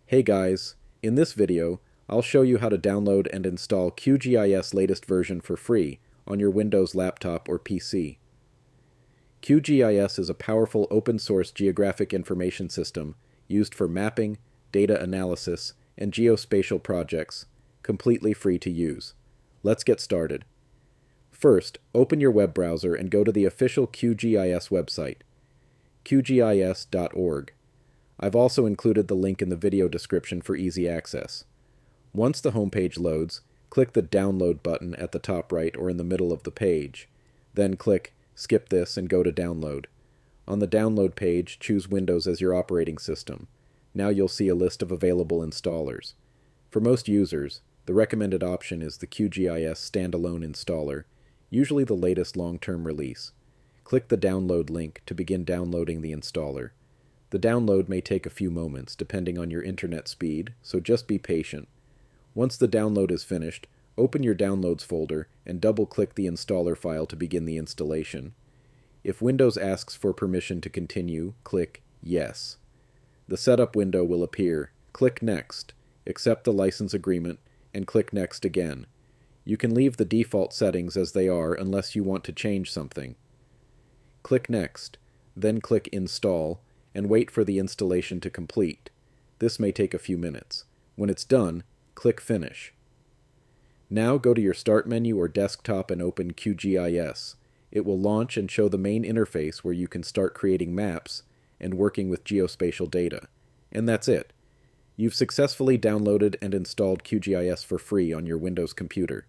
Hey guys, in this video, I'll show you how to download and install QGIS latest version for free on your Windows laptop or PC. QGIS is a powerful open-source geographic information system used for mapping, data analysis, and geospatial projects, completely free to use. Let's get started. First, open your web browser and go to the official QGIS website, qgis.org. I've also included the link in the video description for easy access. Once the homepage loads, click the Download button at the top right or in the middle of the page. Then click Skip this and go to Download. On the Download page, choose Windows as your operating system. Now you'll see a list of available installers. For most users, the recommended option is the QGIS standalone installer, usually the latest long-term release. Click the Download link to begin downloading the installer. The download may take a few moments depending on your internet speed, so just be patient. Once the download is finished, open your Downloads folder and double-click the installer file to begin the installation. If Windows asks for permission to continue, click Yes. The setup window will appear. Click Next, accept the license agreement, and click Next again. You can leave the default settings as they are unless you want to change something. Click Next, then click Install, and wait for the installation to complete. This may take a few minutes. When it's done, click Finish. Now go to your Start menu or desktop and open QGIS. It will launch and show the main interface where you can start creating maps and working with geospatial data. And that's it. You've successfully downloaded and installed QGIS for free on your Windows computer.